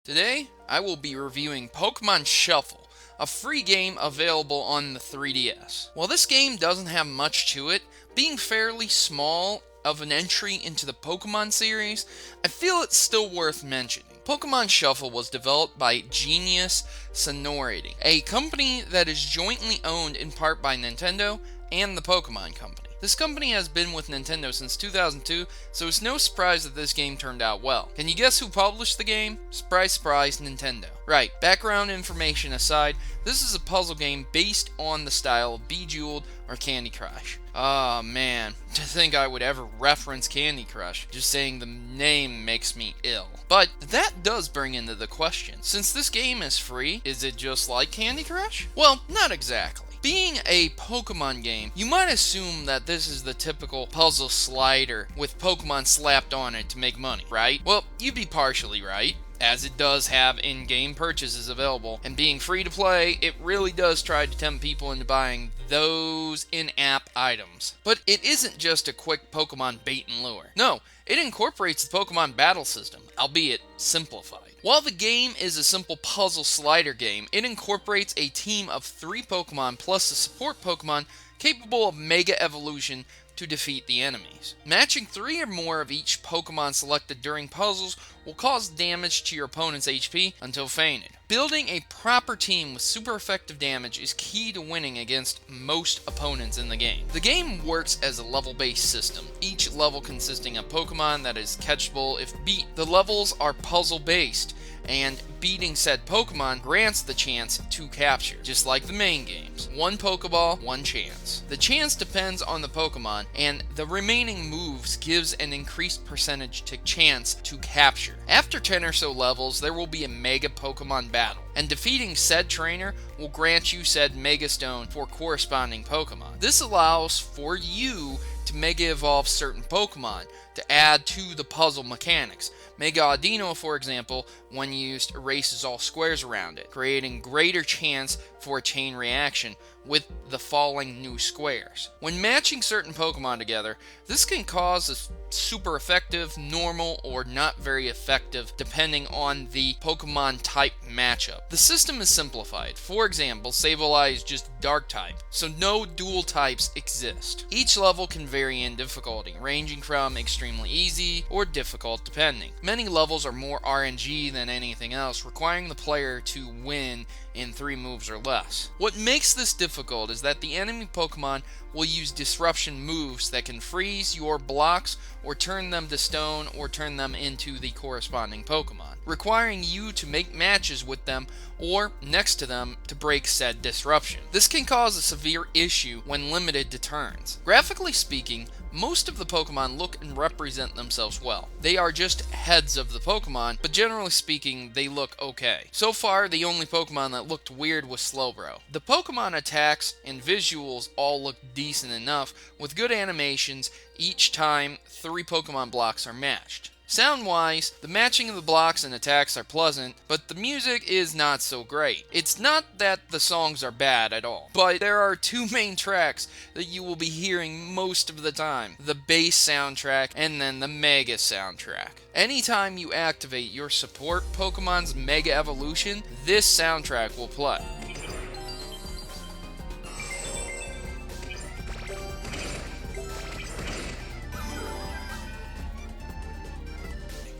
Today, I will be reviewing Pokemon Shuffle, a free game available on the 3DS. While this game doesn't have much to it, being fairly small of an entry into the Pokemon series, I feel it's still worth mentioning. Pokemon Shuffle was developed by Genius Sonority, a company that is jointly owned in part by Nintendo and the Pokemon Company. This company has been with Nintendo since 2002, so it's no surprise that this game turned out well. Can you guess who published the game? Surprise, surprise, Nintendo. Right, background information aside, this is a puzzle game based on the style of Bejeweled or Candy Crush. Oh man, to think I would ever reference Candy Crush. Just saying the name makes me ill. But that does bring into the question, since this game is free, is it just like Candy Crush? Well, not exactly. Being a Pokemon game, you might assume that this is the typical puzzle slider with Pokemon slapped on it to make money, right? Well, you'd be partially right, as it does have in-game purchases available, and being free to play, it really does try to tempt people into buying those in-app items. But it isn't just a quick Pokemon bait and lure. No, it incorporates the Pokemon battle system, albeit simplified. While the game is a simple puzzle slider game, it incorporates a team of 3 Pokemon plus a support Pokemon capable of Mega Evolution to defeat the enemies. Matching 3 or more of each Pokemon selected during puzzles will cause damage to your opponent's HP until fainted. Building a proper team with super effective damage is key to winning against most opponents in the game. The game works as a level-based system, each level consisting of Pokemon that is catchable if beat. The levels are puzzle-based, and beating said Pokemon grants the chance to capture, just like the main games. 1 Pokeball, 1 chance. The chance depends on the Pokemon, and the remaining moves gives an increased percentage to chance to capture. After 10 or so levels, there will be a Mega Pokemon battle, and defeating said trainer will grant you said Mega Stone for corresponding Pokemon. This allows for you to Mega Evolve certain Pokemon to add to the puzzle mechanics. Mega Audino, for example, when used, erases all squares around it, creating greater chance for a chain reaction with the falling new squares. When matching certain Pokemon together, this can cause a super effective, normal, or not very effective depending on the Pokemon type matchup. The system is simplified. For example, Sableye is just Dark type, so no dual types exist. Each level can vary in difficulty, ranging from extremely easy or difficult depending. Many levels are more RNG than anything else, requiring the player to win in 3 moves or less. What makes this difficult is that the enemy Pokemon will use disruption moves that can freeze your blocks or turn them to stone or turn them into the corresponding Pokemon, requiring you to make matches with them or next to them to break said disruption. This can cause a severe issue when limited to turns. Graphically speaking, most of the Pokemon look and represent themselves well. They are just heads of the Pokemon, but generally speaking, they look okay. So far, the only Pokemon that looked weird was Slowbro. The Pokemon attacks and visuals all look decent enough, with good animations each time 3 Pokemon blocks are matched. Sound-wise, the matching of the blocks and attacks are pleasant, but the music is not so great. It's not that the songs are bad at all, but there are 2 main tracks that you will be hearing most of the time. The base soundtrack and then the Mega soundtrack. Anytime you activate your support Pokemon's Mega Evolution, this soundtrack will play.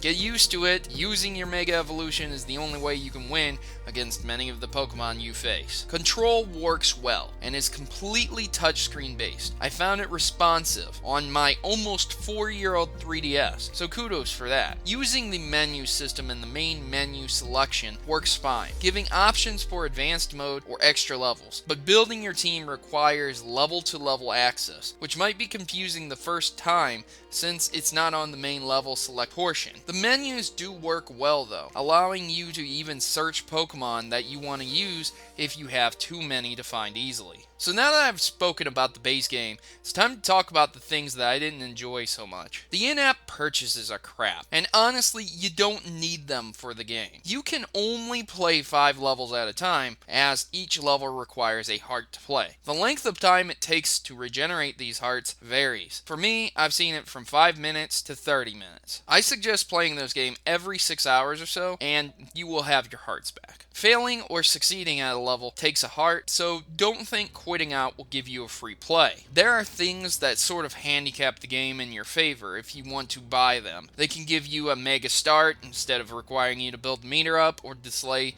Get used to it. Using your Mega Evolution is the only way you can win against many of the Pokemon you face. Control works well and is completely touchscreen based. I found it responsive on my almost 4-year-old 3DS, so kudos for that. Using the menu system in the main menu selection works fine, giving options for advanced mode or extra levels, but building your team requires level-to-level access, which might be confusing the first time since it's not on the main level select portion. The menus do work well though, allowing you to even search Pokemon that you want to use if you have too many to find easily. So now that I've spoken about the base game, it's time to talk about the things that I didn't enjoy so much. The in-app purchases are crap, and honestly, you don't need them for the game. You can only play 5 levels at a time, as each level requires a heart to play. The length of time it takes to regenerate these hearts varies. For me, I've seen it from 5 minutes to 30 minutes. I suggest playing this game every 6 hours or so, and you will have your hearts back. Failing or succeeding at a level takes a heart, so don't think quitting out will give you a free play. There are things that sort of handicap the game in your favor if you want to buy them. They can give you a mega start instead of requiring you to build meter up or delay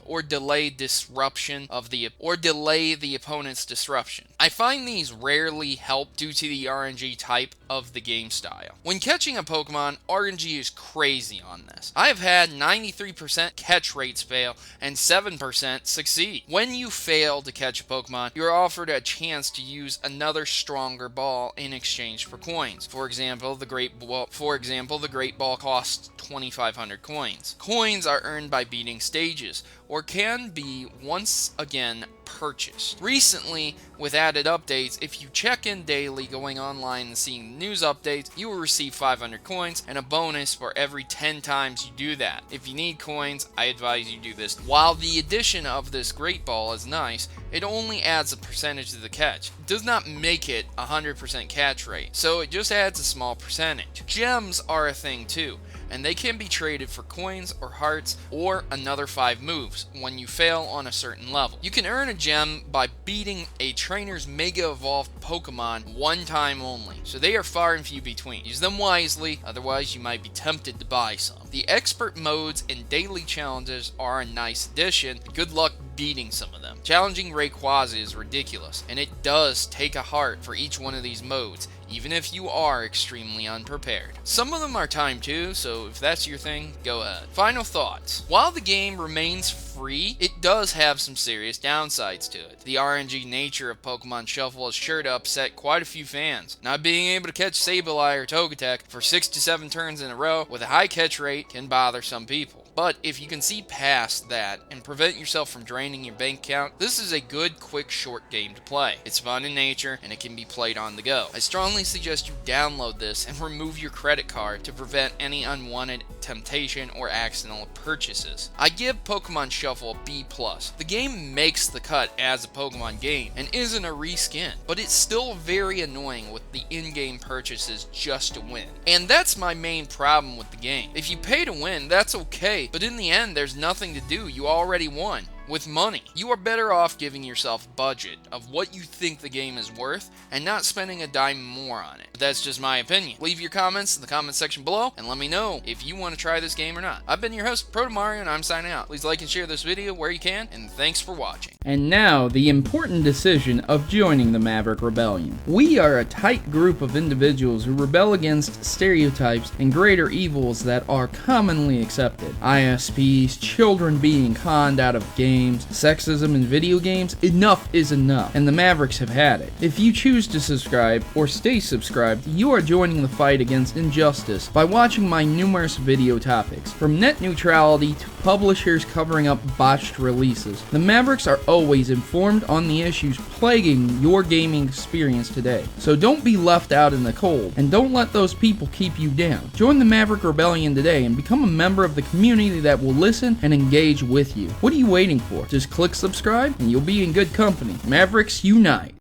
the opponent's disruption. I find these rarely help due to the RNG type of the game style. When catching a Pokemon, RNG is crazy on this. I have had 93% catch rates fail and 7% succeed. When you fail to catch a Pokemon, you're offered a chance to use another stronger ball in exchange for coins. For example, the Great Ball costs 2,500 coins. Coins are earned by beating stages, or can be once again purchased. Recently, with added updates, if you check in daily going online and seeing news updates, you will receive 500 coins and a bonus for every 10 times you do that. If you need coins, I advise you do this. While the addition of this Great Ball is nice, it only adds a percentage to the catch. It does not make it 100% catch rate, so it just adds a small percentage. Gems are a thing too, and they can be traded for coins or hearts or another 5 moves when you fail on a certain level. You can earn a gem by beating a trainer's Mega Evolved Pokemon one time only, so they are far and few between. Use them wisely, otherwise you might be tempted to buy some. The expert modes and daily challenges are a nice addition. Good luck beating some of them. Challenging Rayquaza is ridiculous, and it does take a heart for each one of these modes, even if you are extremely unprepared. Some of them are timed too, so if that's your thing, go ahead. Final thoughts. While the game remains free, it does have some serious downsides to it. The RNG nature of Pokemon Shuffle is sure to upset quite a few fans. Not being able to catch Sableye or Togetic for 6 to 7 turns in a row with a high catch rate can bother some people. But if you can see past that and prevent yourself from draining your bank account, this is a good, quick, short game to play. It's fun in nature, and it can be played on the go. I strongly suggest you download this and remove your credit card to prevent any unwanted temptation or accidental purchases. I give Pokemon Shuffle a B+. The game makes the cut as a Pokemon game and isn't a reskin, but it's still very annoying with the in-game purchases just to win. And that's my main problem with the game. If you pay to win, that's okay, but in the end, there's nothing to do. You already won. With money, you are better off giving yourself a budget of what you think the game is worth and not spending a dime more on it. But that's just my opinion. Leave your comments in the comment section below and let me know if you want to try this game or not. I've been your host, Protomario, and I'm signing out. Please like and share this video where you can, and thanks for watching. And now, the important decision of joining the Maverick Rebellion. We are a tight group of individuals who rebel against stereotypes and greater evils that are commonly accepted. ISPs, children being conned out of games, sexism in video games. Enough is enough, and the Mavericks have had it. If you choose to subscribe or stay subscribed, you are joining the fight against injustice by watching my numerous video topics, from net neutrality to publishers covering up botched releases. The Mavericks are always informed on the issues plaguing your gaming experience today, so don't be left out in the cold, and don't let those people keep you down. Join the Maverick Rebellion today and become a member of the community that will listen and engage with you. What are you waiting for? Just click subscribe and you'll be in good company. Mavericks unite!